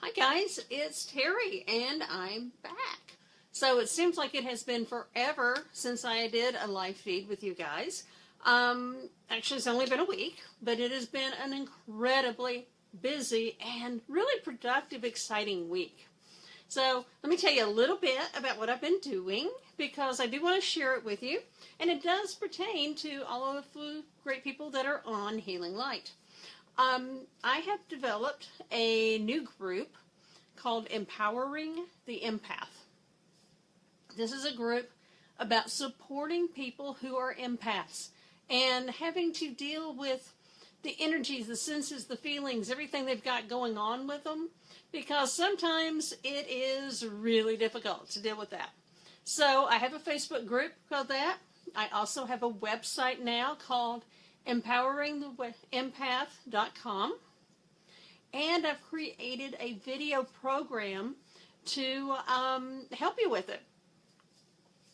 Hi guys, it's Terry and I'm back. So it seems like it has been forever since I did a live feed with you guys. Actually it's only been a week, but it has been an incredibly busy and really productive, exciting week. So let me tell you a little bit about what I've been doing because I do want to share it with you, and it does pertain to all of the great people that are on Healing Light. I have developed a new group called Empowering the Empath. This is a group about supporting people who are empaths and having to deal with the energies, the senses, the feelings, everything they've got going on with them, because sometimes it is really difficult to deal with that. So I have a Facebook group called that. I also have a website now called empoweringtheempath.com, and I've created a video program to help you with it.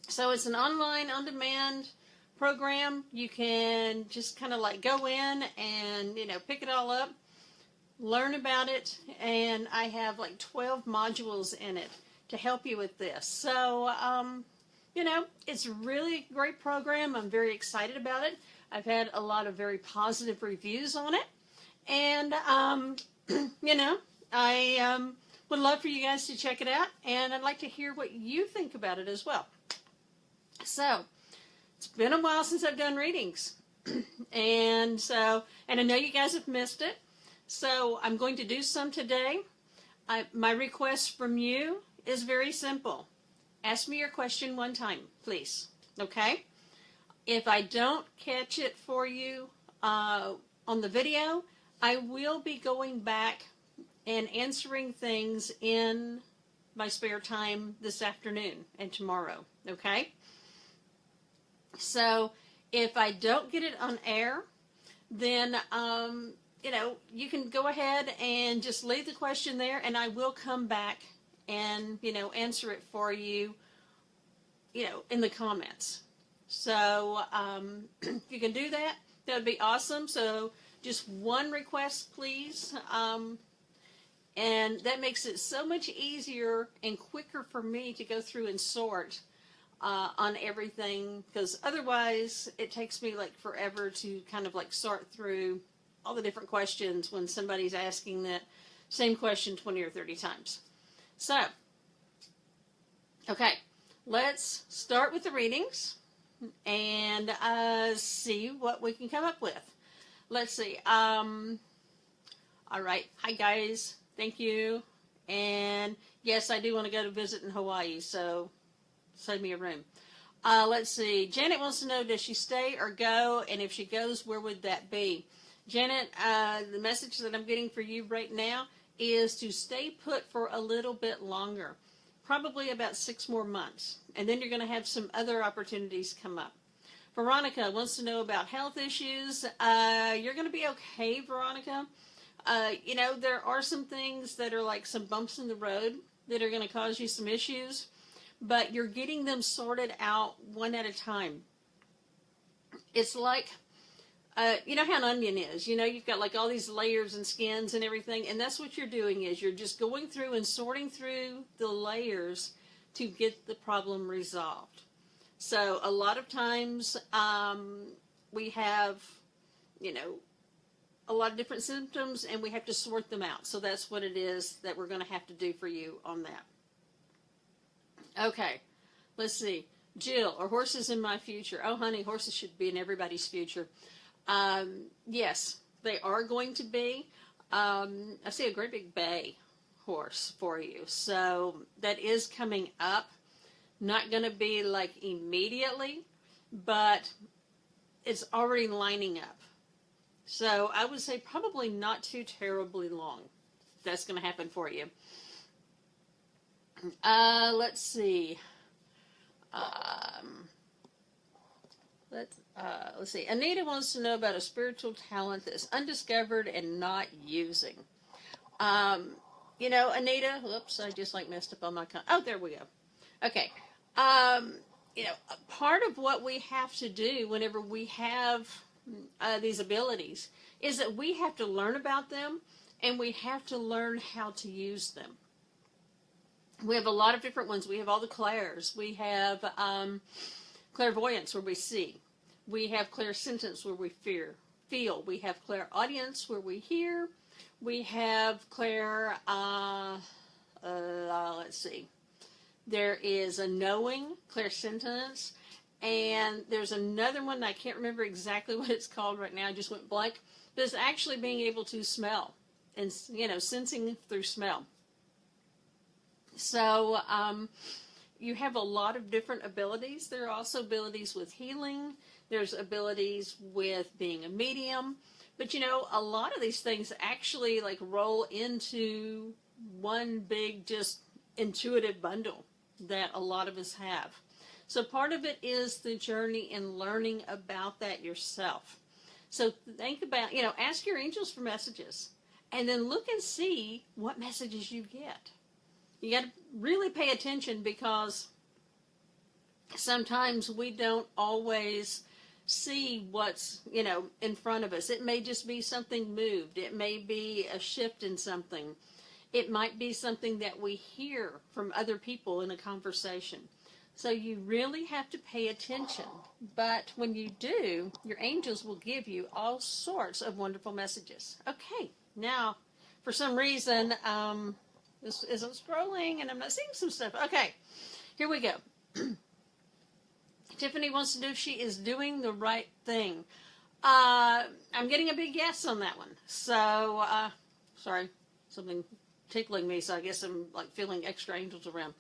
So it's an online on-demand program. You can just kind of like go in and pick it all up, learn about it, and I have like 12 modules in it to help you with this. So it's a really great program. I'm very excited about it. I've had a lot of very positive reviews on it, and I would love for you guys to check it out, and I'd like to hear what you think about it as well. So it's been a while since I've done readings, and I know you guys have missed it, so I'm going to do some today. My request from you is very simple. Ask me your question one time, please, okay? If I don't catch it for you on the video, I will be going back and answering things in my spare time this afternoon and tomorrow, okay? So if I don't get it on air, then, you can go ahead and just leave the question there, and I will come back and, answer it for you, in the comments. So if you can do that, that would be awesome. So just one request, please. And that makes it so much easier and quicker for me to go through and sort on everything, because otherwise it takes me like forever to kind of like sort through all the different questions when somebody's asking that same question 20 or 30 times. So, okay, let's start with the readings and see what we can come up with. Let's see. All right. Hi, guys. Thank you. And yes, I do want to go to visit in Hawaii, so save me a room. Let's see. Janet wants to know, does she stay or go? And if she goes, where would that be? Janet, the message that I'm getting for you right now is to stay put for a little bit longer. Probably about 6 more months. And then you're going to have some other opportunities come up. Veronica wants to know about health issues. You're going to be okay, Veronica. There are some things that are like some bumps in the road that are going to cause you some issues, but you're getting them sorted out one at a time. It's like, you know how an onion is. You've got like all these layers and skins and everything, and that's what you're doing, is you're just going through and sorting through the layers to get the problem resolved. So a lot of times we have, a lot of different symptoms, and we have to sort them out. So that's what it is that we're going to have to do for you on that. Okay, let's see. Jill, are horses in my future? Oh, honey, horses should be in everybody's future. Yes, they are going to be. I see a great big bay horse for you. So that is coming up. Not going to be like immediately, but it's already lining up. So I would say probably not too terribly long. That's going to happen for you. Let's see. Let's see. Anita wants to know about a spiritual talent that's undiscovered and not using. Anita, whoops, I just like messed up on my, oh, there we go. Okay. Part of what we have to do whenever we have these abilities is that we have to learn about them and we have to learn how to use them. We have a lot of different ones. We have all the clairs. We have clairvoyance, where we see. We have clairsentience, where we feel. We have clairaudience, where we hear. We have let's see. There is a knowing, clairsentience, and there's another one, I can't remember exactly what it's called right now. I just went blank. But it's actually being able to smell, and sensing through smell. So you have a lot of different abilities. There are also abilities with healing. There's abilities with being a medium. But a lot of these things actually like roll into one big just intuitive bundle that a lot of us have. So part of it is the journey in learning about that yourself. So think about, ask your angels for messages, and then look and see what messages you get. You got to really pay attention, because sometimes we don't always see what's, in front of us. It may just be something moved. It may be a shift in something. It might be something that we hear from other people in a conversation. So you really have to pay attention. But when you do, your angels will give you all sorts of wonderful messages. Okay, now, for some reason, this isn't scrolling and I'm not seeing some stuff. Okay, here we go. Tiffany wants to know if she is doing the right thing. I'm getting a big yes on that one. So, sorry, something tickling me, so I guess I'm like feeling extra angels around.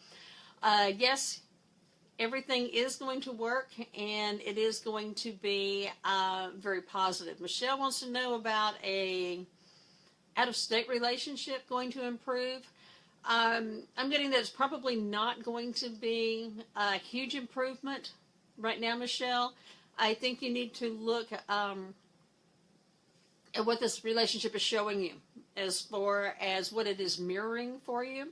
Yes, everything is going to work, and it is going to be very positive. Michelle wants to know about a out-of-state relationship going to improve. I'm getting that it's probably not going to be a huge improvement right now, Michelle. I think you need to look at what this relationship is showing you, as far as what it is mirroring for you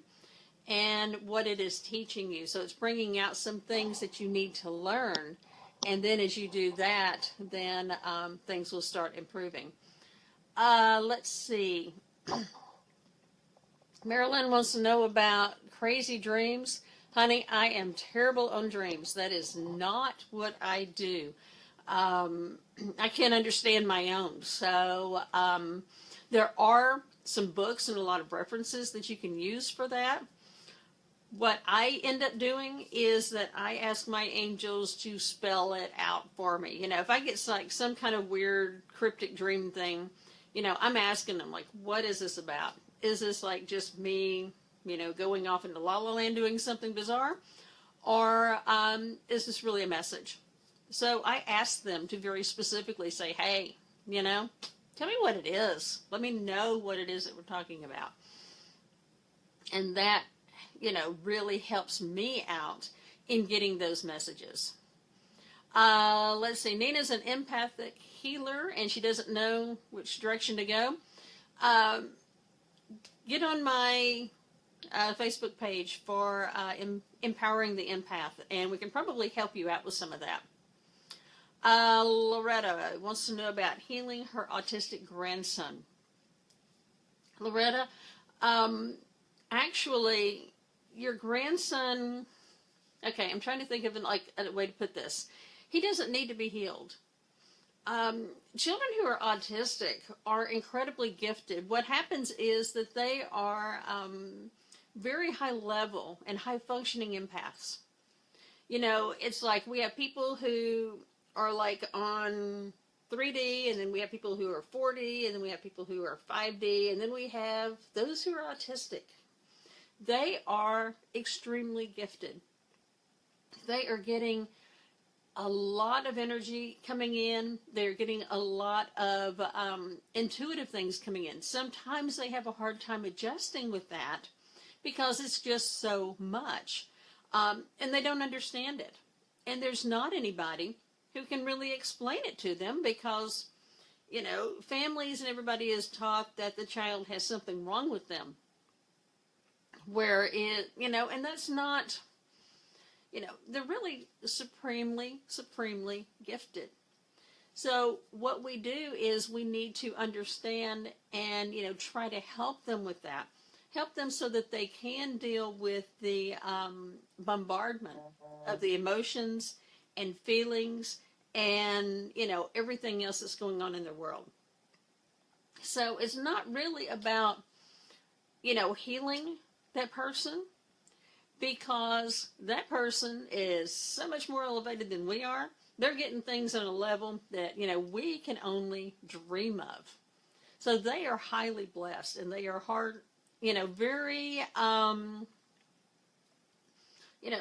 and what it is teaching you. So it's bringing out some things that you need to learn, and then as you do that, then things will start improving. Let's see. Marilyn wants to know about crazy dreams. Honey, I am terrible on dreams. That is not what I do. I can't understand my own. So there are some books and a lot of references that you can use for that. What I end up doing is that I ask my angels to spell it out for me. If I get like some kind of weird cryptic dream thing, I'm asking them, like, what is this about? Is this like just me, going off into La La Land doing something bizarre? Or is this really a message? So I ask them to very specifically say, hey, tell me what it is. Let me know what it is that we're talking about. And that, really helps me out in getting those messages. Let's see. Nina's an empathic healer, and she doesn't know which direction to go. Get on my Facebook page for Empowering the Empath, and we can probably help you out with some of that. Loretta wants to know about healing her autistic grandson. Loretta, actually, your grandson, okay, I'm trying to think of a way to put this. He doesn't need to be healed. Children who are autistic are incredibly gifted. What happens is that they are very high level and high functioning empaths. It's like we have people who are like on 3D, and then we have people who are 4D, and then we have people who are 5D, and then we have those who are autistic. They are extremely gifted. They are getting a lot of energy coming in. They're getting a lot of intuitive things coming in. Sometimes they have a hard time adjusting with that because it's just so much. And they don't understand it. And there's not anybody who can really explain it to them because, families and everybody is taught that the child has something wrong with them. Where and that's not, they're really supremely, supremely gifted. So what we do is we need to understand and, try to help them with that. Help them so that they can deal with the bombardment of the emotions and feelings and, everything else that's going on in their world. So it's not really about, healing that person, because that person is so much more elevated than we are. They're getting things on a level that, we can only dream of. So they are highly blessed, and they are very,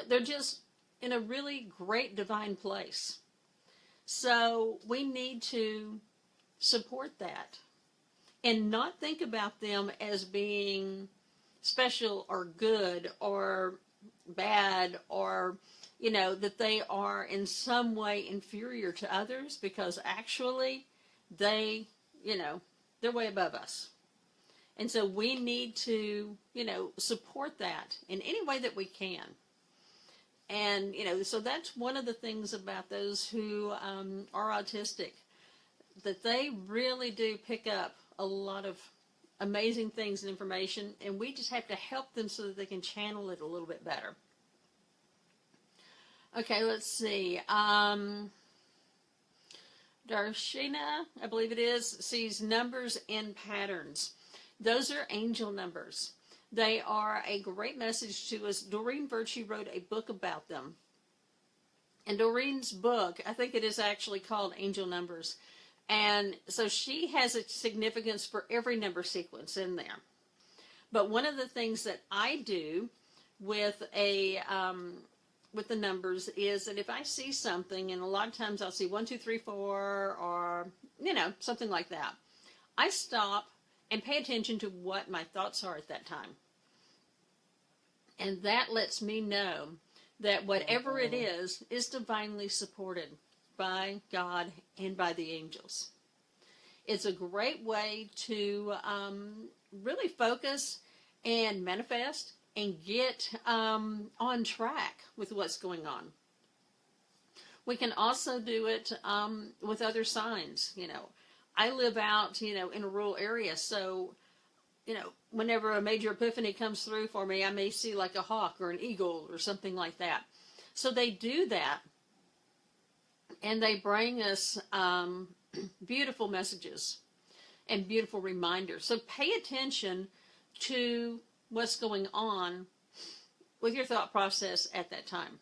they're just in a really great divine place. So we need to support that and not think about them as being special or good or bad, or that they are in some way inferior to others, because actually they're way above us. And so we need to support that in any way that we can. And so that's one of the things about those who are autistic, that they really do pick up a lot of amazing things and information, and we just have to help them so that they can channel it a little bit better. Okay, let's see. Darshana, I believe it is, sees numbers and patterns. Those are angel numbers. They are a great message to us. Doreen Virtue wrote a book about them. And Doreen's book, I think it is actually called Angel Numbers. And so she has a significance for every number sequence in there. But one of the things that I do with with the numbers is that if I see something, and a lot of times I'll see 1, 2, 3, 4, or something like that, I stop and pay attention to what my thoughts are at that time. And that lets me know that whatever it is divinely supported by God and by the angels. It's a great way to really focus and manifest and get on track with what's going on. We can also do it with other signs. I live out, in a rural area, so, whenever a major epiphany comes through for me, I may see like a hawk or an eagle or something like that. So they do that, and they bring us beautiful messages and beautiful reminders. So pay attention to what's going on with your thought process at that time.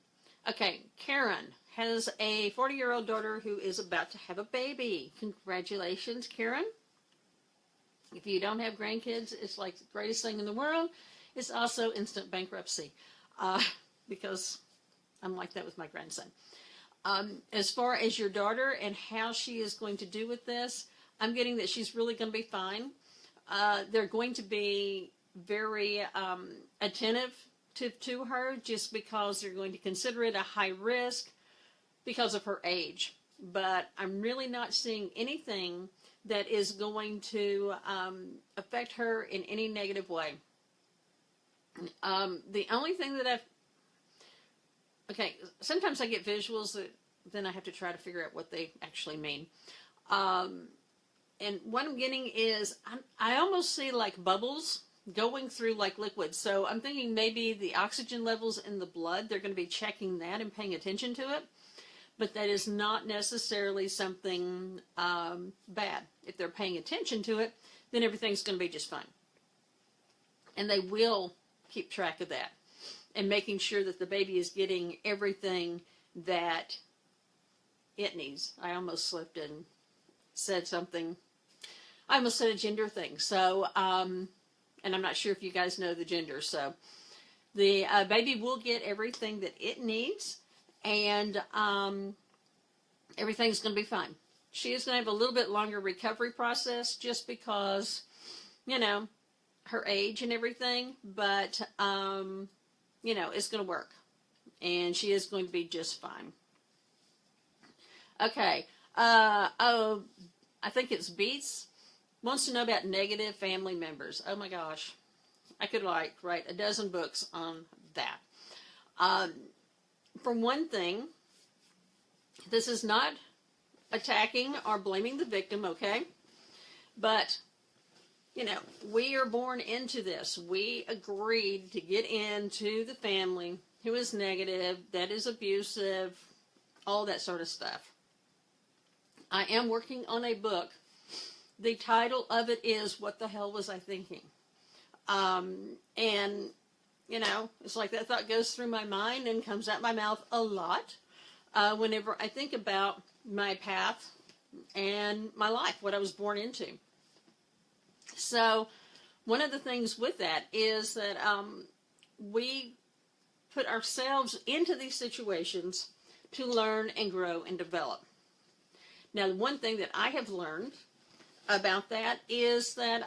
Okay, Karen has a 40-year-old daughter who is about to have a baby. Congratulations, Karen. If you don't have grandkids, it's like the greatest thing in the world. It's also instant bankruptcy, because I'm like that with my grandson. As far as your daughter and how she is going to do with this, I'm getting that she's really going to be fine. They're going to be very attentive to her, just because they're going to consider it a high risk because of her age. But I'm really not seeing anything that is going to affect her in any negative way. The only thing that sometimes I get visuals that then I have to try to figure out what they actually mean. And what I'm getting is, I almost see like bubbles going through like liquid. So I'm thinking maybe the oxygen levels in the blood, they're going to be checking that and paying attention to it. But that is not necessarily something bad. If they're paying attention to it, then everything's going to be just fine. And they will keep track of that and making sure that the baby is getting everything that it needs. I almost slipped and said something. I almost said a gender thing. So, and I'm not sure if you guys know the gender. So the baby will get everything that it needs, and everything's going to be fine. She is going to have a little bit longer recovery process just because, her age and everything, but, it's going to work, and she is going to be just fine. Okay. I think it's Beats. Wants to know about negative family members. Oh my gosh. I could write a dozen books on that. For one thing, this is not attacking or blaming the victim, okay? But, you know, we are born into this. We agreed to get into the family who is negative, that is abusive, all that sort of stuff. I am working on a book. The title of it is What the Hell Was I Thinking? And, you know, it's like that thought goes through my mind and comes out my mouth a lot whenever I think about my path and my life, what I was born into. So one of the things with that is that we put ourselves into these situations to learn and grow and develop. Now, one thing that I have learned about that is that,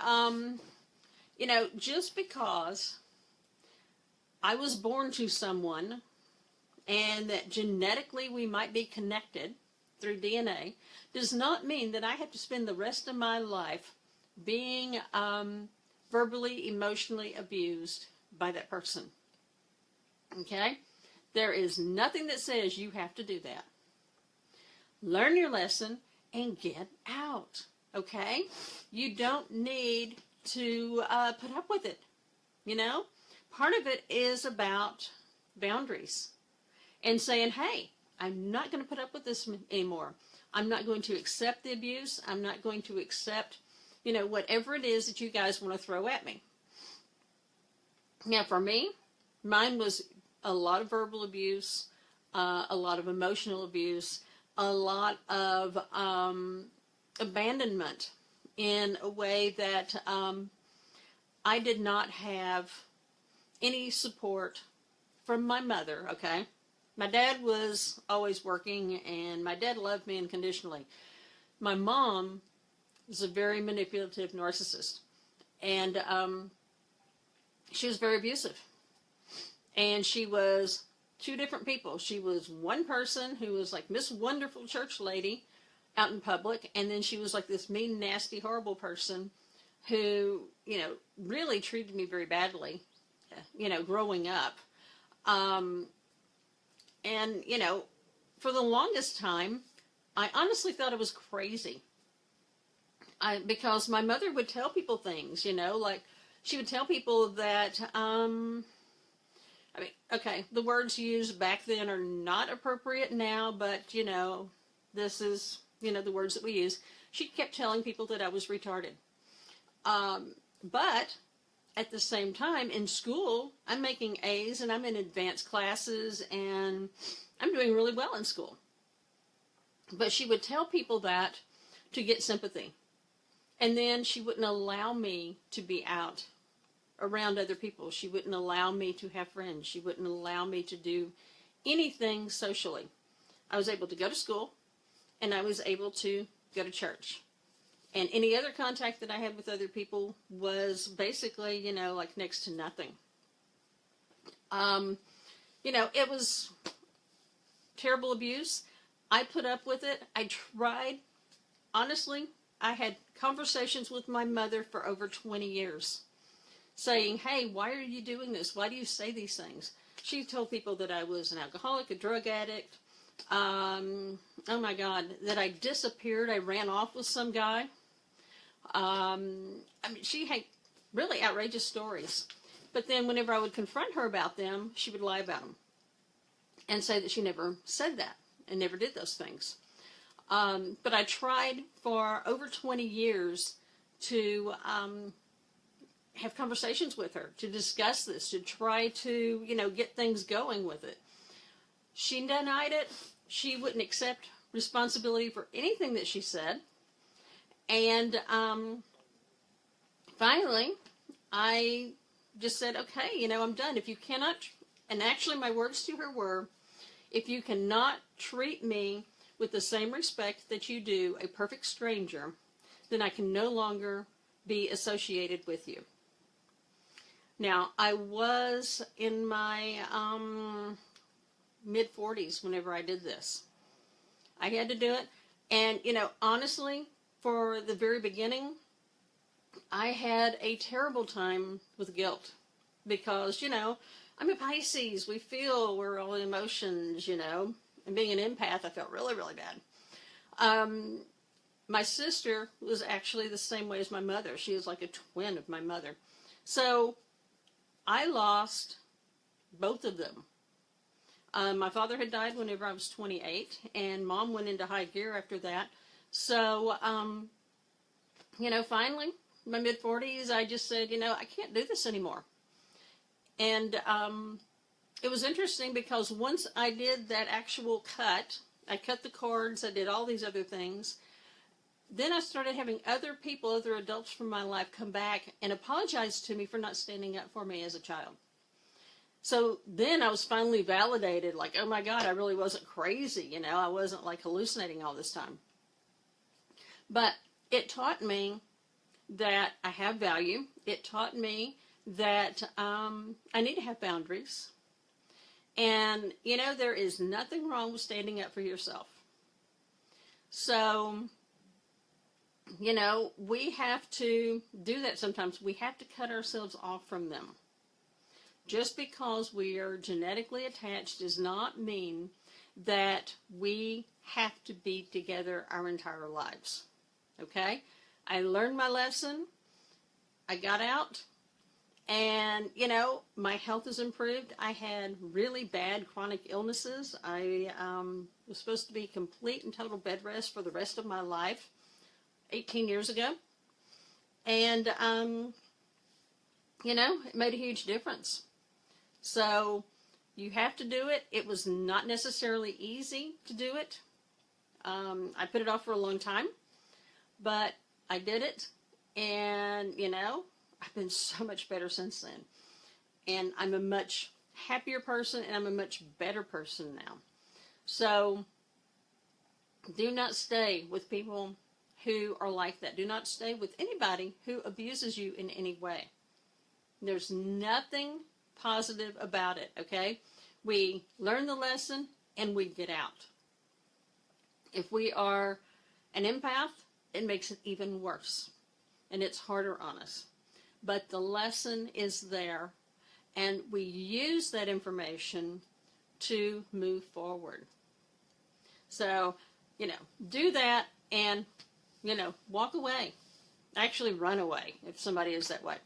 you know, just because I was born to someone and that genetically we might be connected through DNA does not mean that I have to spend the rest of my life being verbally, emotionally abused by that person. Okay? There is nothing that says you have to do that. Learn your lesson and get out. Okay? You don't need to put up with it. You know? Part of it is about boundaries and saying, hey, I'm not going to put up with this anymore. I'm not going to accept the abuse. I'm not going to accept, you know, whatever it is that you guys want to throw at me. Now, for me, mine was a lot of verbal abuse, a lot of emotional abuse, a lot of abandonment in a way that I did not have any support from my mother, okay? My dad was always working, and my dad loved me unconditionally. My mom was a very manipulative narcissist, and she was very abusive. And she was two different people. She was one person who was like Miss Wonderful Church Lady out in public, and then she was like this mean, nasty, horrible person who, you know, really treated me very badly, you know, growing up. And, you know, for the longest time, I honestly thought it was crazy. Because my mother would tell people things, you know, like she would tell people that, I mean, okay, the words used back then are not appropriate now, but, you know, this is, you know, the words that we use. She kept telling people that I was retarded. But at the same time, in school, I'm making A's and I'm in advanced classes and I'm doing really well in school. But she would tell people that to get sympathy. And then she wouldn't allow me to be out around other people. She wouldn't allow me to have friends. She wouldn't allow me to do anything socially. I was able to go to school and I was able to go to church. And any other contact that I had with other people was basically, you know, like next to nothing. You know, it was terrible abuse. I put up with it. I tried. Honestly, I had conversations with my mother for over 20 years saying, hey, why are you doing this? Why do you say these things? She told people that I was an alcoholic, a drug addict. Oh my God, that I disappeared. I ran off with some guy. I mean, she had really outrageous stories. But then whenever I would confront her about them, she would lie about them and say that she never said that and never did those things. But I tried for over 20 years to have conversations with her, to discuss this, to try to, you know, get things going with it. She denied it. She wouldn't accept responsibility for anything that she said. And finally, I just said, okay, you know, I'm done. If you cannot, and actually my words to her were, if you cannot treat me with the same respect that you do a perfect stranger, then I can no longer be associated with you. Now, I was in my mid-40s whenever I did this. I had to do it. And, you know, honestly, for the very beginning, I had a terrible time with guilt because, you know, I'm a Pisces. We're all emotions, you know. And being an empath, I felt really, really bad. My sister was actually the same way as my mother. She was like a twin of my mother. So I lost both of them. My father had died whenever I was 28, and Mom went into high gear after that. So, finally, in my mid-40s, I just said, I can't do this anymore. And it was interesting because once I did that actual cut, I cut the cords, I did all these other things, then I started having other people, other adults from my life come back and apologize to me for not standing up for me as a child. So then I was finally validated, like, oh my God, I really wasn't crazy, I wasn't like hallucinating all this time. But it taught me that I have value. It taught me that I need to have boundaries. And, there is nothing wrong with standing up for yourself. So, we have to do that sometimes. We have to cut ourselves off from them. Just because we are genetically attached does not mean that we have to be together our entire lives. Okay? I learned my lesson. I got out. And, my health has improved. I had really bad chronic illnesses. I was supposed to be complete and total bed rest for the rest of my life 18 years ago. And, it made a huge difference. So you have to do it. It was not necessarily easy to do it. I put it off for a long time, but I did it. And, I've been so much better since then. And I'm a much happier person, and I'm a much better person now. So do not stay with people who are like that. Do not stay with anybody who abuses you in any way. There's nothing positive about it, okay? We learn the lesson and we get out. If we are an empath, it makes it even worse. And it's harder on us. But the lesson is there, and we use that information to move forward. So, do that and, walk away. Actually, run away if somebody is that way.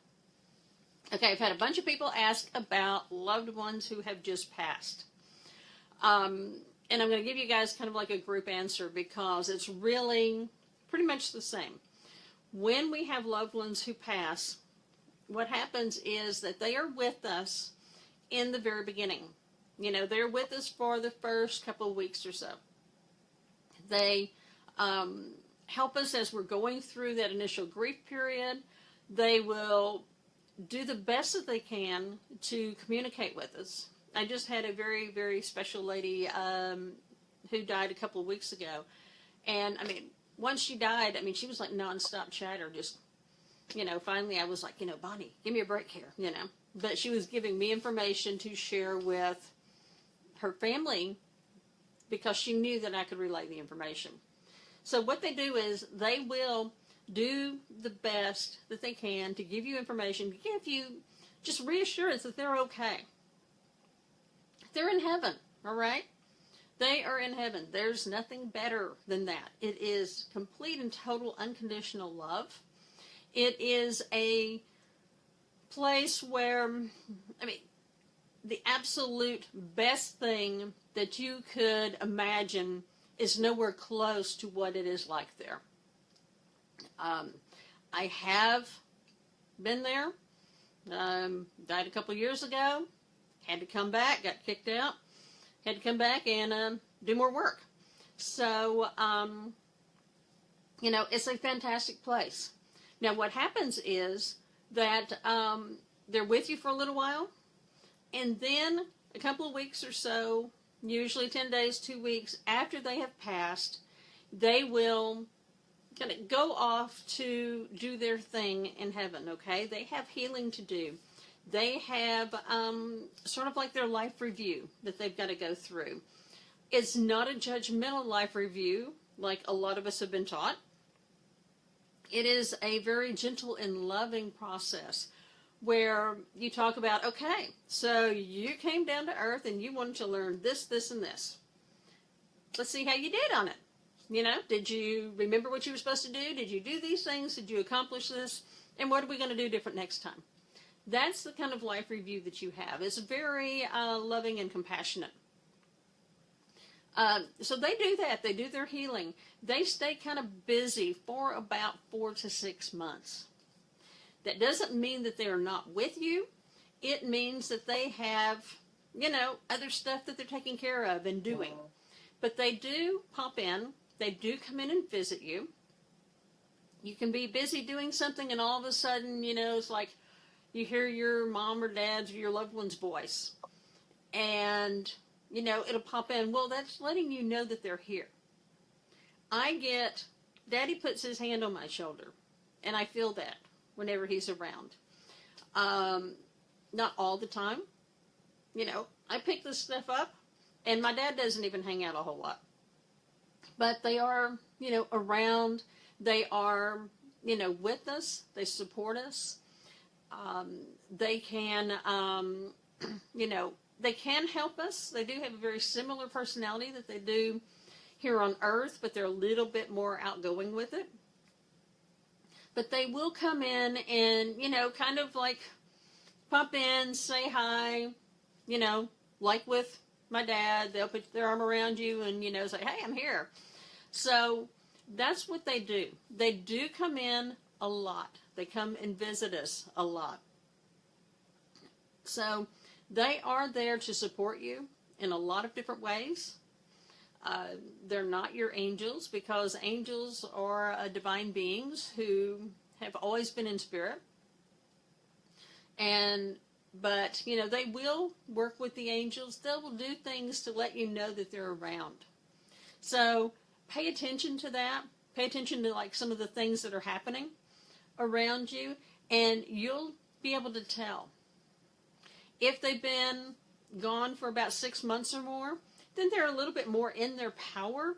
Okay, I've had a bunch of people ask about loved ones who have just passed. And I'm going to give you guys kind of like a group answer because it's really pretty much the same. When we have loved ones who pass, what happens is that they are with us in the very beginning. They're with us for the first couple of weeks or so. They help us as we're going through that initial grief period. They will do the best that they can to communicate with us. I just had a very, very special lady who died a couple of weeks ago. And, once she died, she was like nonstop chatter, just, finally I was like, Bonnie, give me a break here, But she was giving me information to share with her family because she knew that I could relay the information. So what they do is they will do the best that they can to give you information, to give you just reassurance that they're okay. They're in heaven, all right? They are in heaven. There's nothing better than that. It is complete and total unconditional love. It is a place where, the absolute best thing that you could imagine is nowhere close to what it is like there. I have been there, died a couple years ago, had to come back, got kicked out, had to come back and do more work. So, it's a fantastic place. Now, what happens is that they're with you for a little while, and then a couple of weeks or so, usually 10 days, 2 weeks after they have passed, they will kind of go off to do their thing in heaven, okay? They have healing to do. They have sort of like their life review that they've got to go through. It's not a judgmental life review like a lot of us have been taught. It is a very gentle and loving process where you talk about, okay, so you came down to earth and you wanted to learn this, this, and this. Let's see how you did on it. You know, did you remember what you were supposed to do? Did you do these things? Did you accomplish this? And what are we going to do different next time? That's the kind of life review that you have. It's very loving and compassionate. So they do that. They do their healing. They stay kind of busy for about 4 to 6 months. That doesn't mean that they are not with you. It means that they have, you know, other stuff that they're taking care of and doing. But they do pop in. They do come in and visit you. You can be busy doing something and all of a sudden, you know, it's like you hear your mom or dad's or your loved one's voice. And, you know, it'll pop in. Well, that's letting you know that they're here. Daddy puts his hand on my shoulder. And I feel that whenever he's around. Not all the time. You know, I pick this stuff up. And my dad doesn't even hang out a whole lot. But they are, you know, around. They are, you know, with us. They support us. They can, you know, they can help us. They do have a very similar personality that they do here on Earth, but they're a little bit more outgoing with it. But they will come in and, you know, kind of like pop in, say hi, you know, like with my dad. They'll put their arm around you and, you know, say, hey, I'm here. So that's what they do. They do come in a lot. They come and visit us a lot. So they are there to support you in a lot of different ways. They're not your angels, because angels are divine beings who have always been in spirit. But, you know, they will work with the angels. They will do things to let you know that they're around. So pay attention to that. Pay attention to, like, some of the things that are happening around you, and you'll be able to tell. If they've been gone for about 6 months or more, then they're a little bit more in their power,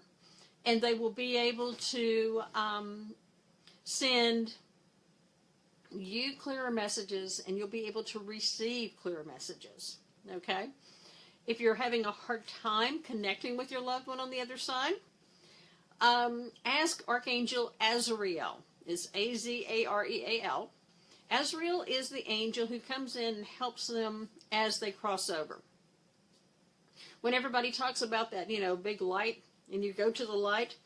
and they will be able to send you clearer messages, and you'll be able to receive clearer messages, okay? If you're having a hard time connecting with your loved one on the other side, ask Archangel Azrael. It's Azareal. Azrael is the angel who comes in and helps them as they cross over. When everybody talks about that, you know, big light, and you go to the light,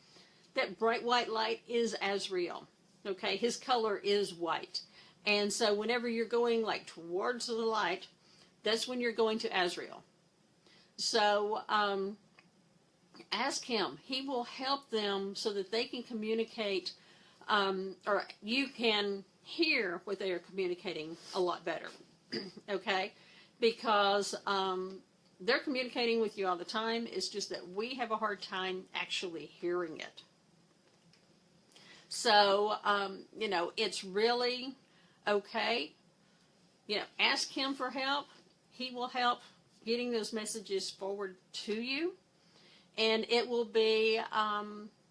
that bright white light is Azrael. Okay, his color is white. And so whenever you're going like towards the light, that's when you're going to Azrael. So ask him. He will help them so that they can communicate, or you can hear what they are communicating a lot better. Okay? Because they're communicating with you all the time. It's just that we have a hard time actually hearing it. So, you know, it's really okay. You know, ask him for help. He will help getting those messages forward to you. And it will be,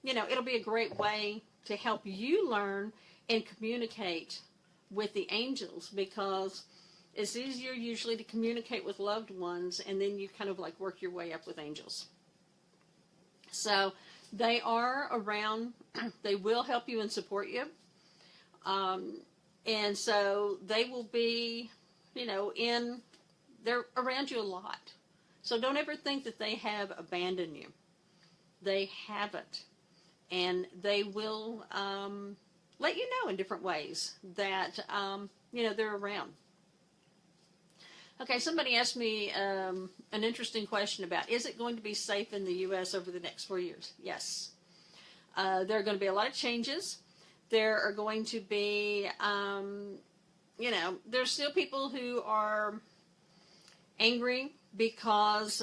you know, it'll be a great way to help you learn and communicate with the angels, because it's easier usually to communicate with loved ones, and then you kind of like work your way up with angels. So they are around. They will help you and support you. And so they will be, you know, they're around you a lot. So don't ever think that they have abandoned you. They haven't. And they will let you know in different ways that, you know, they're around. Okay, somebody asked me an interesting question about, is it going to be safe in the U.S. over the next 4 years? Yes. There are going to be a lot of changes. There are going to be, you know, there's still people who are angry because,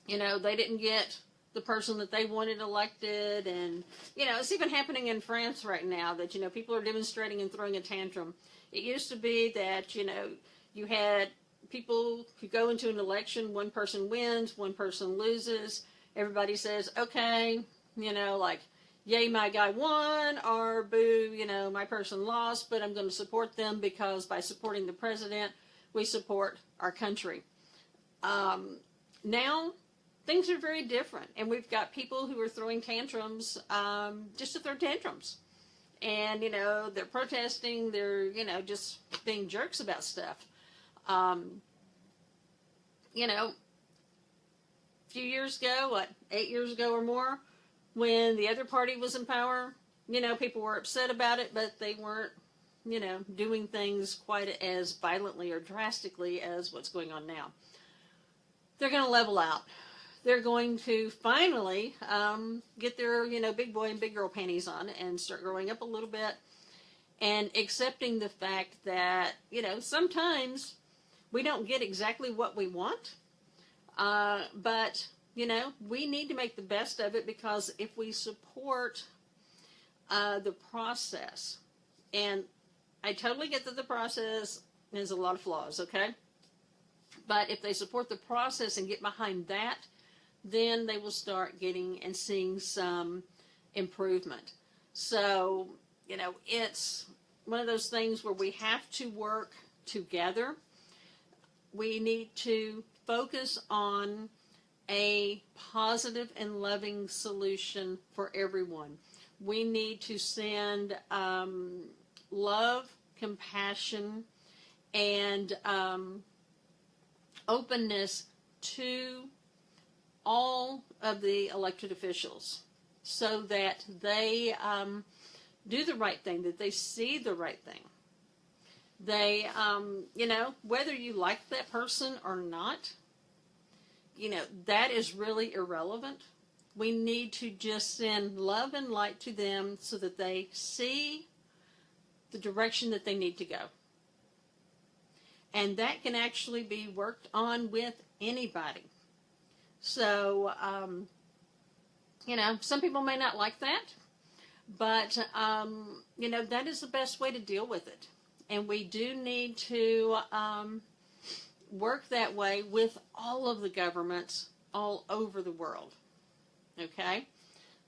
you know, they didn't get the person that they wanted elected. And, you know, it's even happening in France right now that, you know, people are demonstrating and throwing a tantrum. It used to be that, you know, you had people who go into an election, one person wins, one person loses. Everybody says, okay, you know, like, yay, my guy won, or boo, you know, my person lost, but I'm going to support them because by supporting the president, we support our country. Now, things are very different. And we've got people who are throwing tantrums just to throw tantrums. And, they're protesting, they're, just being jerks about stuff. A few years ago, 8 years ago or more, when the other party was in power, people were upset about it, but they weren't, doing things quite as violently or drastically as what's going on now. They're going to level out. They're going to finally get their, big boy and big girl panties on and start growing up a little bit and accepting the fact that, sometimes we don't get exactly what we want, but, we need to make the best of it, because if we support the process, and I totally get that the process has a lot of flaws, okay? But if they support the process and get behind that, then they will start getting and seeing some improvement. So, it's one of those things where we have to work together. We need to focus on a positive and loving solution for everyone. We need to send love, compassion, and openness to all of the elected officials, so that they do the right thing, that they see the right thing. They, whether you like that person or not, that is really irrelevant. We need to just send love and light to them so that they see the direction that they need to go. And that can actually be worked on with anybody. So, some people may not like that, but, that is the best way to deal with it. And we do need to work that way with all of the governments all over the world. Okay?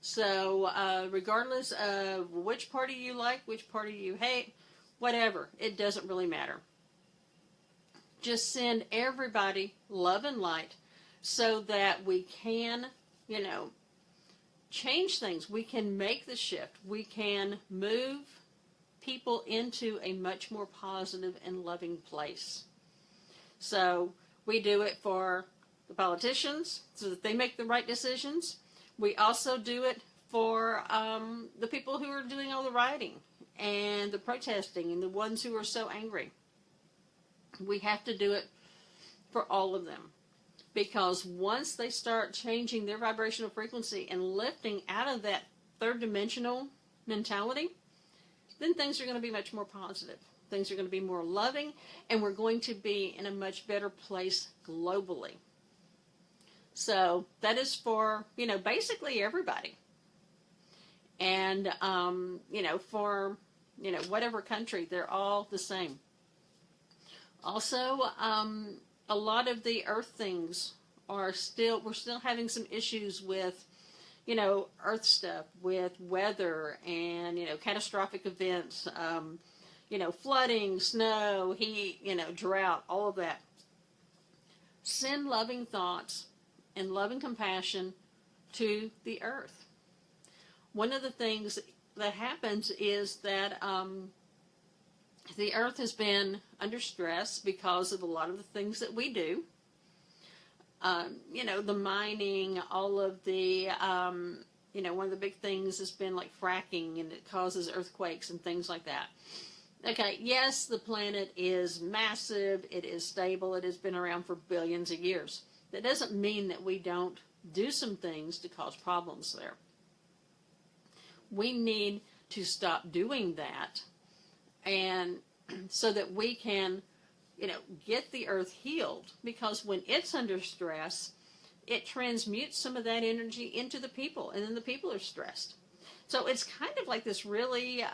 So, regardless of which party you like, which party you hate, whatever, it doesn't really matter. Just send everybody love and light so that we can, change things. We can make the shift. We can move people into a much more positive and loving place. So we do it for the politicians so that they make the right decisions. We also do it for the people who are doing all the rioting and the protesting and the ones who are so angry. We have to do it for all of them. Because once they start changing their vibrational frequency and lifting out of that third dimensional mentality, then things are going to be much more positive. Things are going to be more loving, and we're going to be in a much better place globally. So that is for, basically everybody. And, for, whatever country, they're all the same. Also, a lot of the earth things we're still having some issues with, earth stuff, with weather and, catastrophic events, flooding, snow, heat, drought, all of that. Send loving thoughts and loving compassion to the earth. One of the things that happens is that the earth has been under stress because of a lot of the things that we do. The mining, all of the, one of the big things has been like fracking, and it causes earthquakes and things like that. Okay, yes, the planet is massive, it is stable, it has been around for billions of years. That doesn't mean that we don't do some things to cause problems there. We need to stop doing that, and so that we can, get the earth healed, because when it's under stress, it transmutes some of that energy into the people, and then the people are stressed. So it's kind of like this really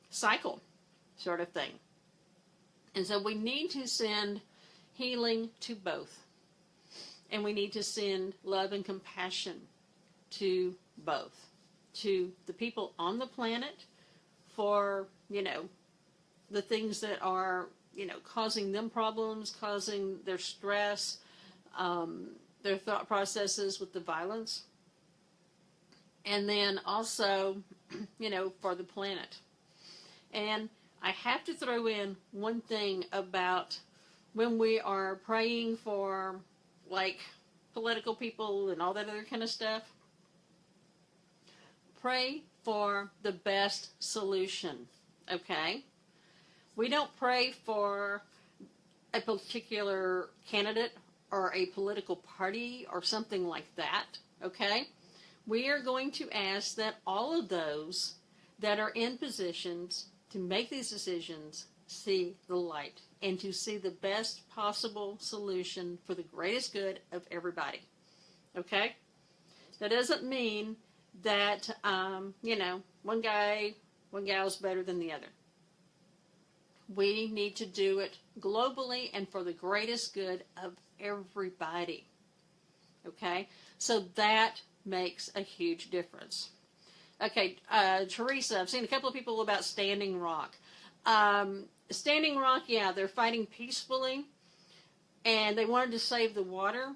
cycle sort of thing. And so we need to send healing to both. And we need to send love and compassion to both. To the people on the planet for, the things that are, causing them problems, causing their stress, their thought processes with the violence. And then also, for the planet. And I have to throw in one thing about when we are praying for, like, political people and all that other kind of stuff. Pray for the best solution, okay? We don't pray for a particular candidate or a political party or something like that, okay? We are going to ask that all of those that are in positions to make these decisions see the light and to see the best possible solution for the greatest good of everybody. Okay? That doesn't mean that, one gal's better than the other. We need to do it globally and for the greatest good of everybody. Okay? So that makes a huge difference. Okay, Teresa, I've seen a couple of people about Standing Rock. Standing Rock, yeah, they're fighting peacefully, and they wanted to save the water.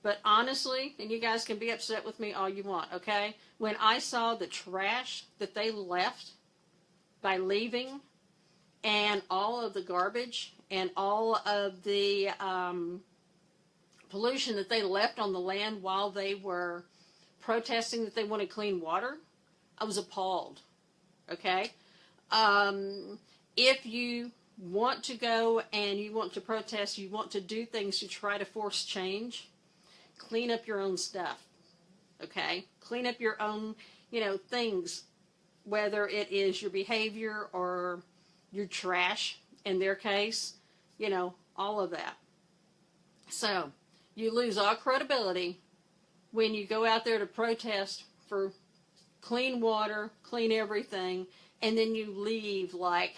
But honestly, and you guys can be upset with me all you want, okay? When I saw the trash that they left by leaving, and all of the garbage, and all of the pollution that they left on the land while they were protesting that they wanted clean water, I was appalled, okay? If you want to go and you want to protest, you want to do things to try to force change, clean up your own stuff, okay? Clean up your own, things, whether it is your behavior or your trash, in their case, all of that. So, you lose all credibility when you go out there to protest for clean water, clean everything, and then you leave like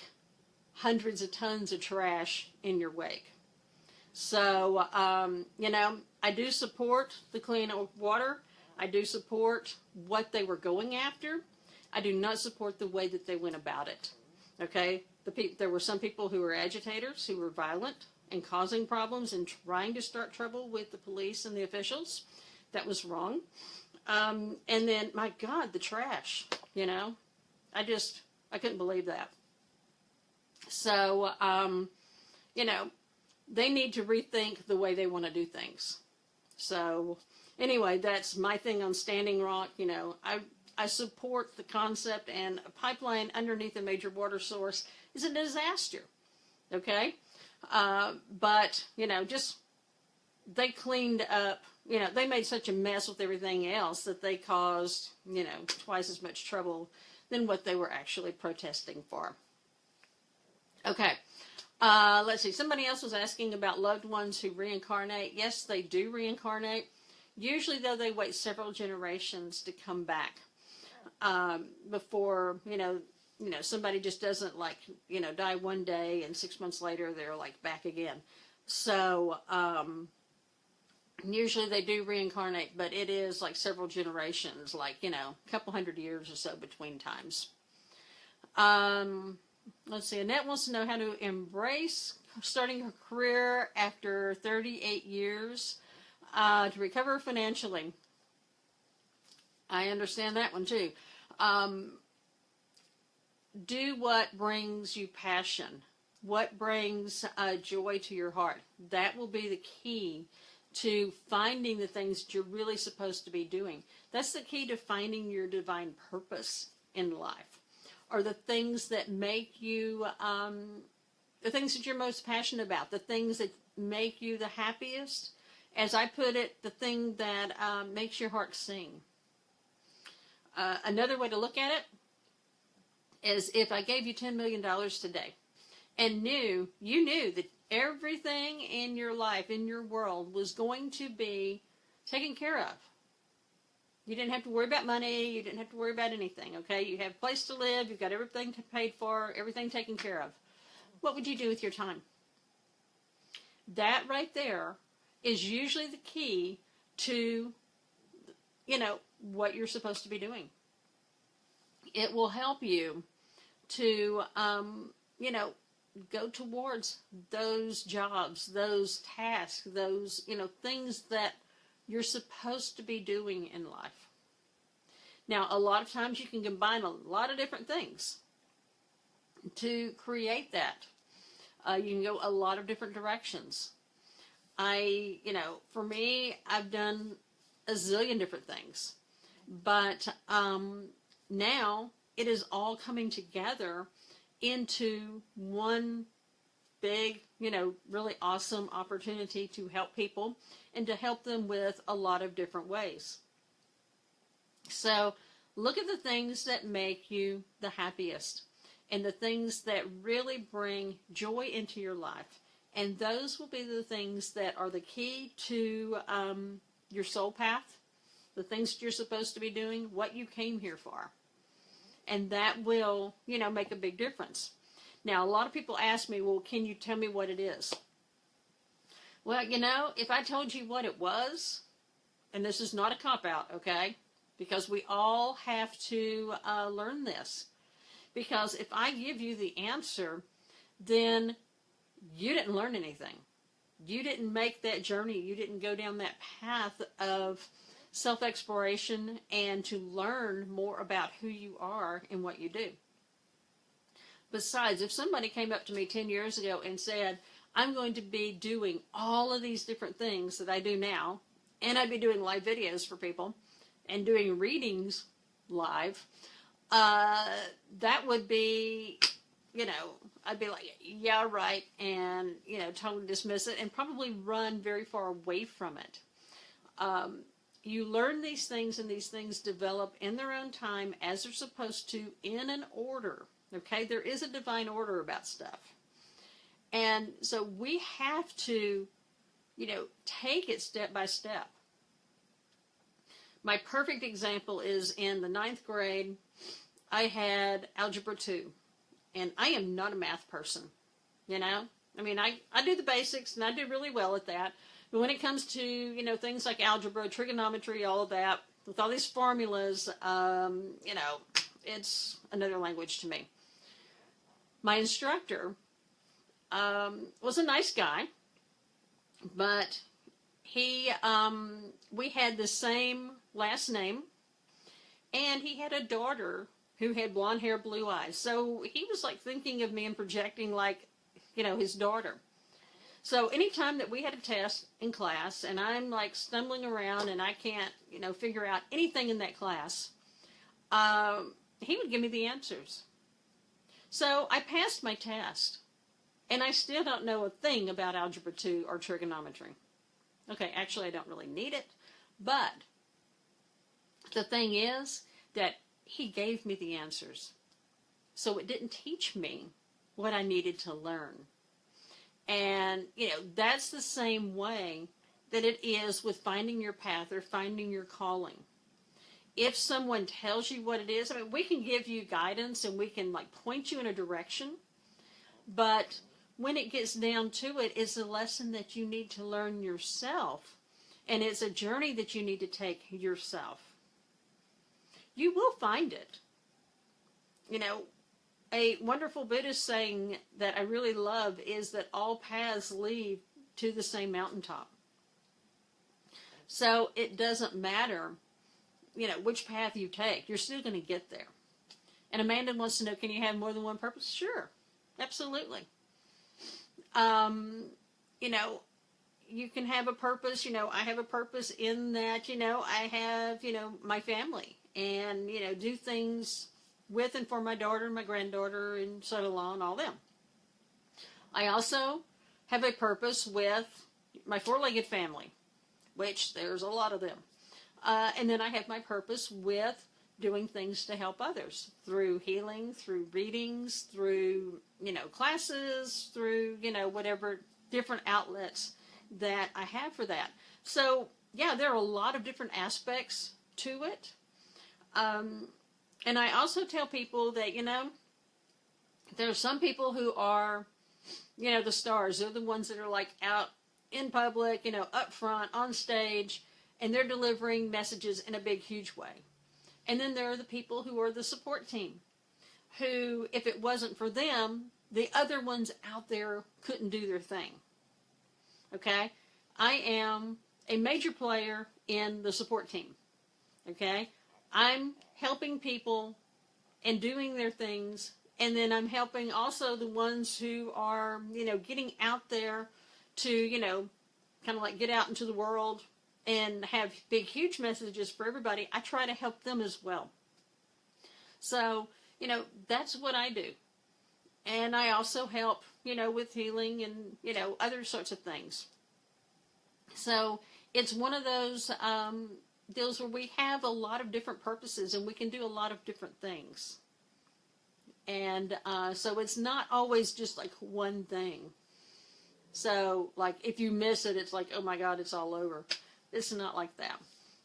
hundreds of tons of trash in your wake. So, I do support the clean water. I do support what they were going after. I do not support the way that they went about it. Okay? There were some people who were agitators, who were violent and causing problems and trying to start trouble with the police and the officials. That was wrong. And then, my God, the trash, I couldn't believe that. So, they need to rethink the way they want to do things. So, anyway, that's my thing on Standing Rock. I support the concept, and a pipeline underneath a major water source is a disaster. Okay? But, they cleaned up, they made such a mess with everything else that they caused, twice as much trouble than what they were actually protesting for. Okay. Let's see. Somebody else was asking about loved ones who reincarnate. Yes, they do reincarnate. Usually, though, they wait several generations to come back before, somebody just doesn't die one day and 6 months later they're back again. So, usually they do reincarnate, but it is several generations, a couple hundred years or so between times. Let's see, Annette wants to know how to embrace starting her career after 38 years to recover financially. I understand that one too. Do what brings you passion. What brings joy to your heart. That will be the key to finding the things that you're really supposed to be doing. That's the key to finding your divine purpose in life. Or the things that make you, the things that you're most passionate about, the things that make you the happiest. As I put it, the thing that makes your heart sing. Another way to look at it is if I gave you $10 million today and you knew that everything in your life, in your world, was going to be taken care of. You didn't have to worry about money. You didn't have to worry about anything, okay? You have a place to live. You've got everything paid for, everything taken care of. What would you do with your time? That right there is usually the key to, what you're supposed to be doing. It will help you to, go towards those jobs, those tasks, those, things that you're supposed to be doing in life. Now, a lot of times you can combine a lot of different things to create that. You can go a lot of different directions. For me, I've done a zillion different things. But now it is all coming together into one big, really awesome opportunity to help people and to help them with a lot of different ways. So look at the things that make you the happiest and the things that really bring joy into your life. And those will be the things that are the key to your soul path, the things that you're supposed to be doing, what you came here for. And that will, make a big difference. Now, a lot of people ask me, well, can you tell me what it is? Well, if I told you what it was, and this is not a cop-out, okay? Because we all have to learn this. Because if I give you the answer, then you didn't learn anything. You didn't make that journey. You didn't go down that path of self-exploration and to learn more about who you are and what you do. Besides, if somebody came up to me 10 years ago and said, I'm going to be doing all of these different things that I do now, and I'd be doing live videos for people and doing readings live, that would be, I'd be like, yeah, right, and, totally dismiss it and probably run very far away from it. You learn these things, and these things develop in their own time as they're supposed to, in an order. Okay, there is a divine order about stuff. And so we have to, take it step by step. My perfect example is in the 9th grade, I had Algebra 2. And I am not a math person, I do the basics, and I do really well at that. But when it comes to, things like algebra, trigonometry, all of that, with all these formulas, it's another language to me. My instructor was a nice guy, but we had the same last name, and he had a daughter who had blonde hair, blue eyes. So he was like thinking of me and projecting like, his daughter. So anytime that we had a test in class and I'm like stumbling around and I can't, figure out anything in that class, he would give me the answers. So I passed my test, and I still don't know a thing about Algebra 2 or trigonometry. Okay, actually I don't really need it, but the thing is that he gave me the answers. So it didn't teach me what I needed to learn. And, that's the same way that it is with finding your path or finding your calling. If someone tells you what it is, we can give you guidance and we can point you in a direction, but when it gets down to it, it's a lesson that you need to learn yourself, and it's a journey that you need to take yourself. You will find it. A wonderful Buddhist saying that I really love is that all paths lead to the same mountaintop. So it doesn't matter, which path you take. You're still going to get there. And Amanda wants to know, can you have more than one purpose? Sure. Absolutely. You can have a purpose. I have a purpose in that, I have, my family and, do things with and for my daughter and my granddaughter and son-in-law and all them. I also have a purpose with my four-legged family, which there's a lot of them. And then I have my purpose with doing things to help others through healing, through readings, through, classes, through, whatever different outlets that I have for that. So, yeah, there are a lot of different aspects to it. And I also tell people that, there are some people who are, the stars. They're the ones that are out in public, up front, on stage, and they're delivering messages in a big, huge way. And then there are the people who are the support team, who, if it wasn't for them, the other ones out there couldn't do their thing. Okay? I am a major player in the support team. Okay? I'm helping people and doing their things, and then I'm helping also the ones who are, getting out there to, kind of like get out into the world and have big, huge messages for everybody. I try to help them as well. So, that's what I do. And I also help, with healing and, other sorts of things. So it's one of those deals where we have a lot of different purposes and we can do a lot of different things. And so it's not always just like one thing. So, like, if you miss it, it's like, oh my God, it's all over. It's not like that.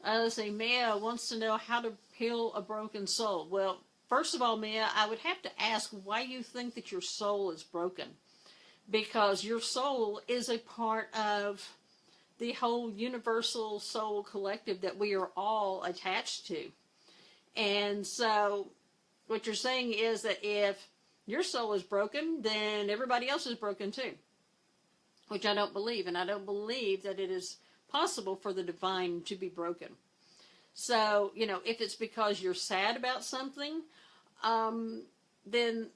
Let's see, Mia wants to know how to heal a broken soul. Well, first of all, Mia, I would have to ask why you think that your soul is broken. Because your soul is a part of the whole universal soul collective that we are all attached to. And so what you're saying is that if your soul is broken, then everybody else is broken too. Which I don't believe. And I don't believe that it is possible for the divine to be broken. So, if it's because you're sad about something, then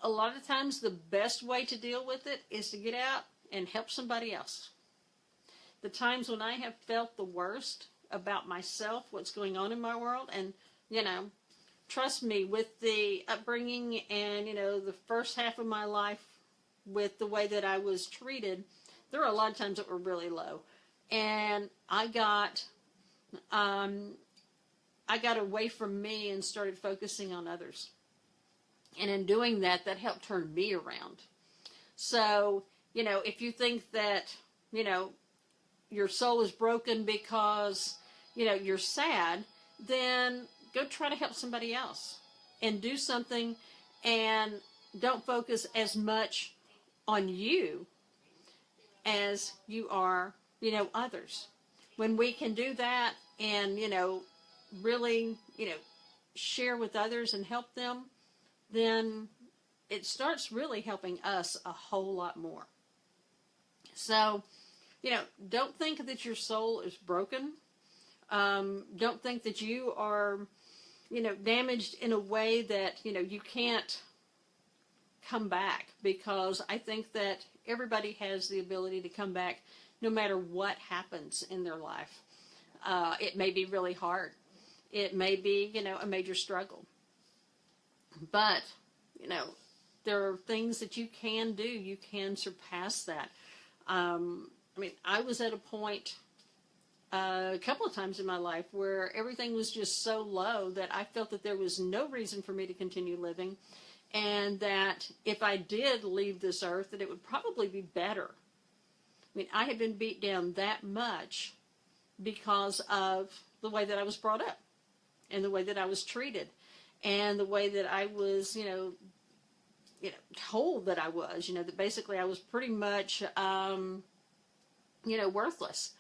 a lot of times the best way to deal with it is to get out and help somebody else. The times when I have felt the worst about myself, what's going on in my world, and, trust me, with the upbringing and, the first half of my life with the way that I was treated, there were a lot of times that were really low. And I got away from me and started focusing on others. And in doing that, that helped turn me around. So, if you think that, your soul is broken because, you're sad, then go try to help somebody else and do something, and don't focus as much on you as you are, others. When we can do that and, really, share with others and help them, then it starts really helping us a whole lot more. So, don't think that your soul is broken. Don't think that you are, damaged in a way that, you can't come back, because I think that everybody has the ability to come back no matter what happens in their life. It may be really hard. It may be, a major struggle. But, there are things that you can do. You can surpass that. I was at a point a couple of times in my life where everything was just so low that I felt that there was no reason for me to continue living, and that if I did leave this earth, that it would probably be better. I had been beat down that much because of the way that I was brought up, and the way that I was treated, and the way that I was, told that I was, that basically I was pretty much, worthless.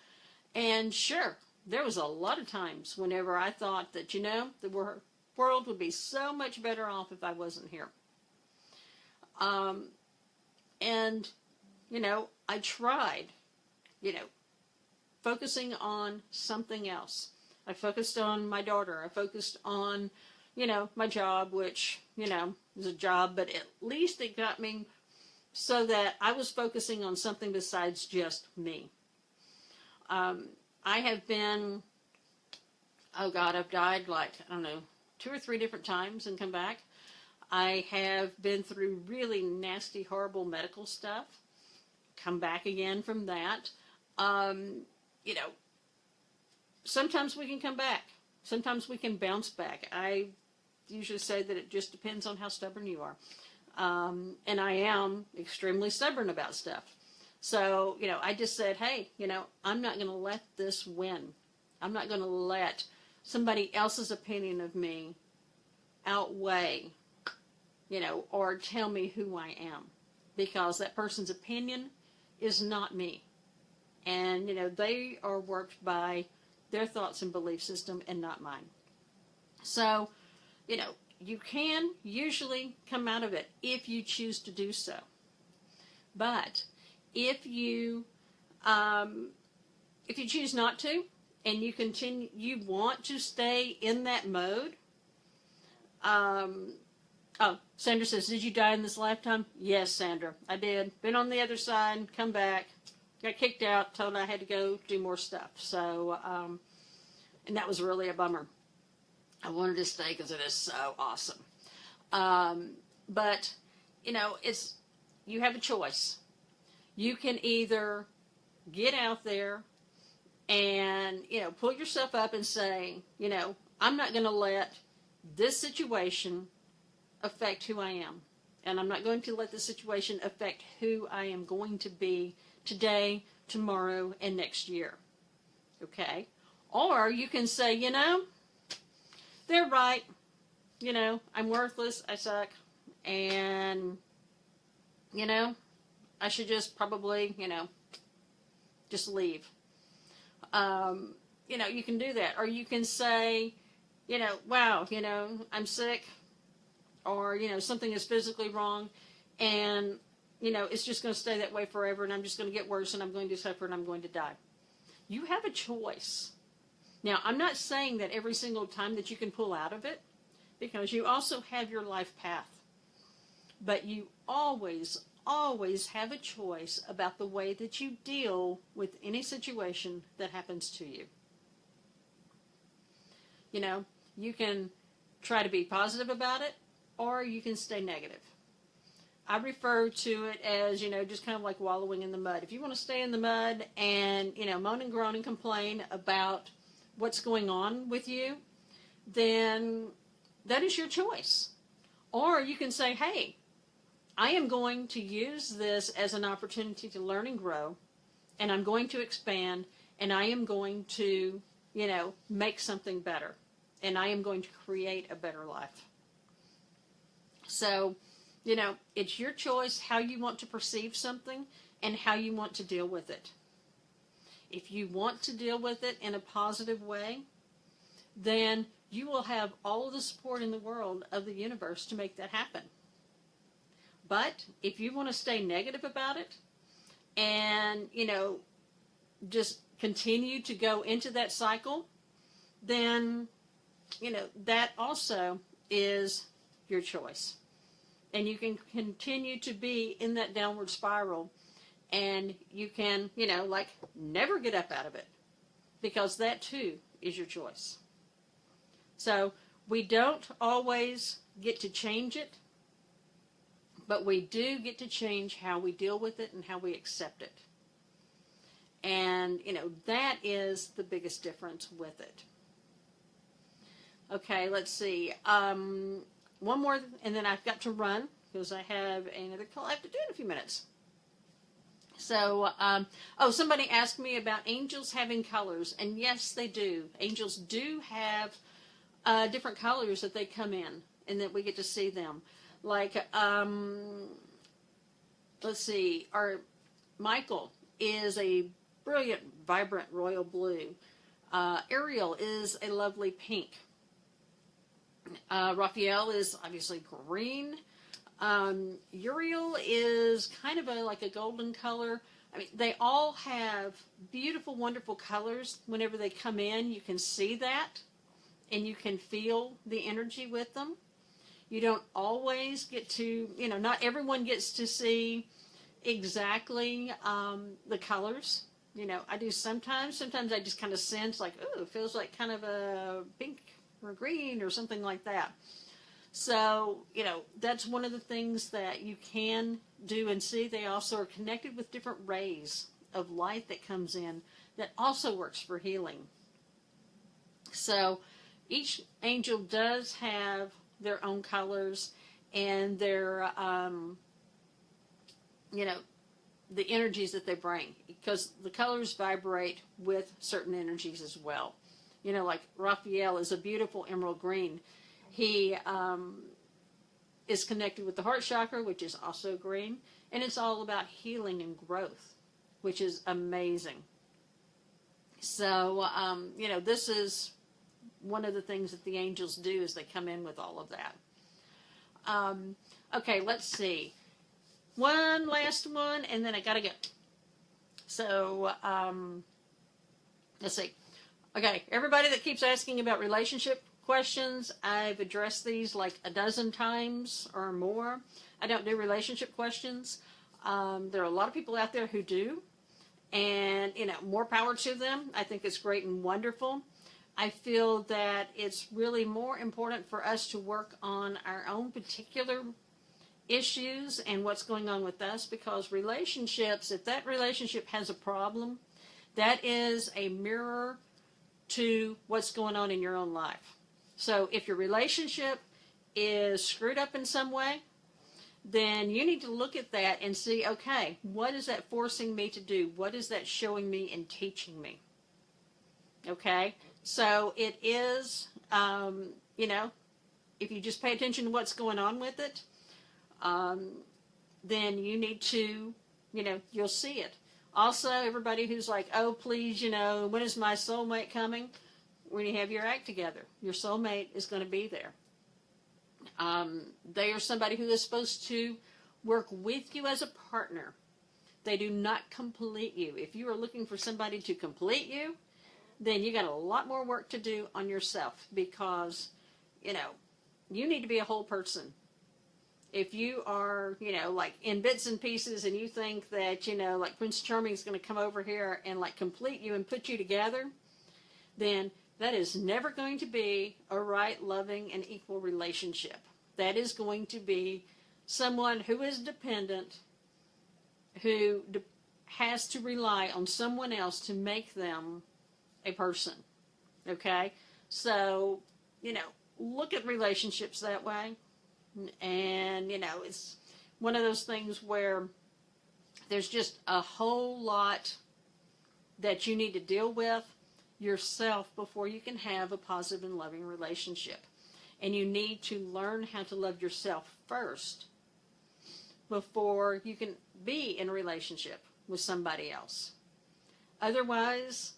And sure, there was a lot of times whenever I thought that, the world would be so much better off if I wasn't here. And, I tried, focusing on something else. I focused on my daughter. I focused on, my job, which, was a job, but at least it got me so that I was focusing on something besides just me. I have been, I've died 2 or 3 different times and come back. I have been through really nasty, horrible medical stuff, come back again from that. Sometimes we can come back. Sometimes we can bounce back. I usually say that it just depends on how stubborn you are. And I am extremely stubborn about stuff. So, I just said, hey, I'm not going to let this win. I'm not going to let somebody else's opinion of me outweigh, or tell me who I am. Because that person's opinion is not me. And, they are worked by their thoughts and belief system and not mine. So, you can usually come out of it if you choose to do so. But if you choose not to, and you want to stay in that mode. Oh, Sandra says, did you die in this lifetime? Yes, Sandra, I did. Been on the other side, come back, got kicked out, told I had to go do more stuff. So, and that was really a bummer. I wanted to stay because it is so awesome. But, you have a choice. You can either get out there and, pull yourself up and say, I'm not going to let this situation affect who I am. And I'm not going to let the situation affect who I am going to be today, tomorrow, and next year. Okay? Or you can say, they're right. I'm worthless. I suck. And, I should just probably, just leave. You can do that. Or you can say, wow, I'm sick. Or, something is physically wrong, and, it's just going to stay that way forever, and I'm just going to get worse, and I'm going to suffer, and I'm going to die. You have a choice. Now, I'm not saying that every single time that you can pull out of it, because you also have your life path. But you always, always have a choice about the way that you deal with any situation that happens to you. You can try to be positive about it, or you can stay negative. I refer to it as, just kind of like wallowing in the mud. If you want to stay in the mud and, moan and groan and complain about what's going on with you, then that is your choice. Or you can say, hey, I am going to use this as an opportunity to learn and grow, and I'm going to expand, and I am going to, make something better, and I am going to create a better life. So, it's your choice how you want to perceive something and how you want to deal with it. If you want to deal with it in a positive way, then you will have all of the support in the world of the universe to make that happen. But if you want to stay negative about it and, just continue to go into that cycle, then, that also is your choice. And you can continue to be in that downward spiral, and you can, never get up out of it, because that too is your choice. So we don't always get to change it, but we do get to change how we deal with it and how we accept it. And, that is the biggest difference with it. Okay, let's see. One more, and then I've got to run, because I have another call I have to do in a few minutes. So, somebody asked me about angels having colors, and yes, they do. Angels do have different colors that they come in, and that we get to see them. Like, let's see, our Michael is a brilliant, vibrant royal blue. Ariel is a lovely pink. Raphael is obviously green. Uriel is kind of like a golden color. I mean, they all have beautiful, wonderful colors. Whenever they come in, you can see that, and you can feel the energy with them. You don't always get to, not everyone gets to see exactly the colors. I do sometimes. Sometimes I just kind of sense like, oh, it feels like kind of a pink or green or something like that. So, that's one of the things that you can do and see. They also are connected with different rays of light that comes in that also works for healing. So, each angel does have their own colors and their, the energies that they bring, because the colors vibrate with certain energies as well. Like Raphael is a beautiful emerald green. He is connected with the heart chakra, which is also green, and it's all about healing and growth, which is amazing. So, this is one of the things that the angels do, is they come in with all of that. Okay, let's see. One last one, and then I gotta go. So, let's see. Okay, everybody that keeps asking about relationship questions, I've addressed these like a dozen times or more. I don't do relationship questions. There are a lot of people out there who do, and more power to them. I think it's great and wonderful. I feel that it's really more important for us to work on our own particular issues and what's going on with us, because relationships, if that relationship has a problem, that is a mirror to what's going on in your own life. So if your relationship is screwed up in some way, then you need to look at that and see, okay, what is that forcing me to do? What is that showing me and teaching me? Okay, so it is, if you just pay attention to what's going on with it, then you need to, you'll see it. Also, everybody who's like, oh, please, when is my soulmate coming? When you have your act together, your soulmate is going to be there. They are somebody who is supposed to work with you as a partner. They do not complete you. If you are looking for somebody to complete you, then you got a lot more work to do on yourself, because, you need to be a whole person. If you are, like in bits and pieces, and you think that, like Prince Charming is going to come over here and like complete you and put you together, then that is never going to be a right, loving, and equal relationship. That is going to be someone who is dependent, who has to rely on someone else to make them a person. Okay? So, look at relationships that way. And, it's one of those things where there's just a whole lot that you need to deal with yourself before you can have a positive and loving relationship. And you need to learn how to love yourself first before you can be in a relationship with somebody else. Otherwise,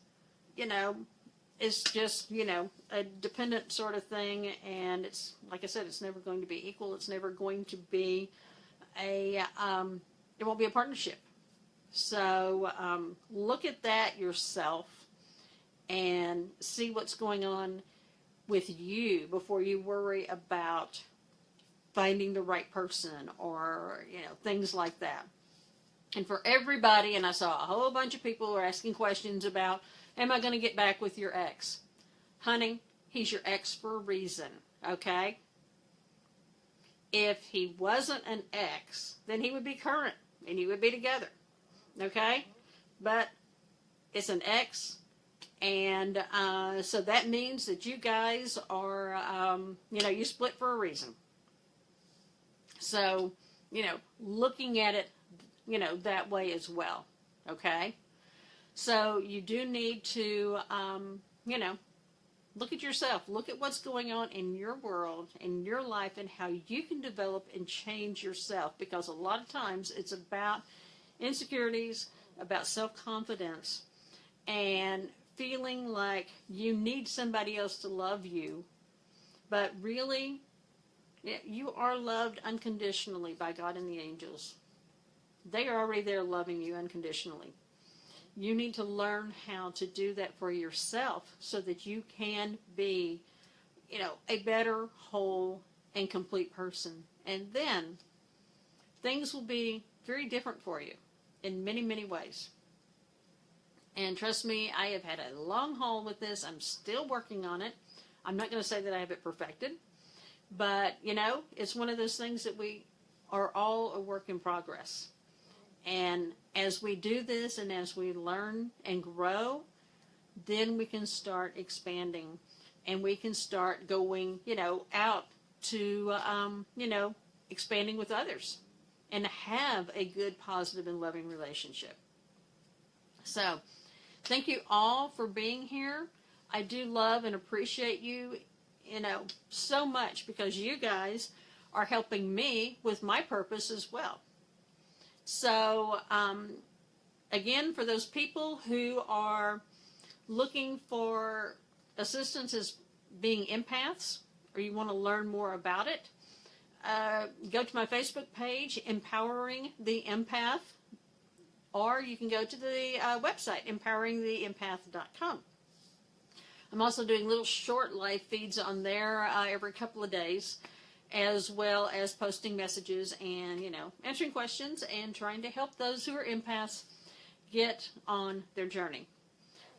it's just, a dependent sort of thing, and it's, like I said, it's never going to be equal. It's never going to be it won't be a partnership. So look at that yourself and see what's going on with you before you worry about finding the right person or, things like that. And for everybody, and I saw a whole bunch of people who are asking questions about, am I going to get back with your ex? Honey, he's your ex for a reason, okay? If he wasn't an ex, then he would be current and you would be together, okay? But it's an ex, and so that means that you guys are, you split for a reason. So, looking at it, that way as well, okay? So you do need to, look at yourself. Look at what's going on in your world, in your life, and how you can develop and change yourself. Because a lot of times it's about insecurities, about self-confidence, and feeling like you need somebody else to love you. But really, you are loved unconditionally by God and the angels. They are already there loving you unconditionally. You need to learn how to do that for yourself so that you can be, a better, whole, and complete person. And then things will be very different for you in many, many ways. And trust me, I have had a long haul with this. I'm still working on it. I'm not going to say that I have it perfected. But, it's one of those things that we are all a work in progress. And as we do this and as we learn and grow, then we can start expanding and we can start going, out to, expanding with others and have a good, positive, and loving relationship. So, thank you all for being here. I do love and appreciate you, so much, because you guys are helping me with my purpose as well. So, again, for those people who are looking for assistance as being empaths, or you want to learn more about it, go to my Facebook page, Empowering the Empath, or you can go to the website, empoweringtheempath.com. I'm also doing little short live feeds on there every couple of days, as well as posting messages and, answering questions and trying to help those who are empaths get on their journey.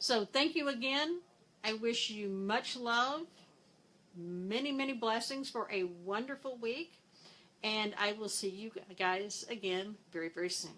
So thank you again. I wish you much love, many, many blessings for a wonderful week, and I will see you guys again very, very soon.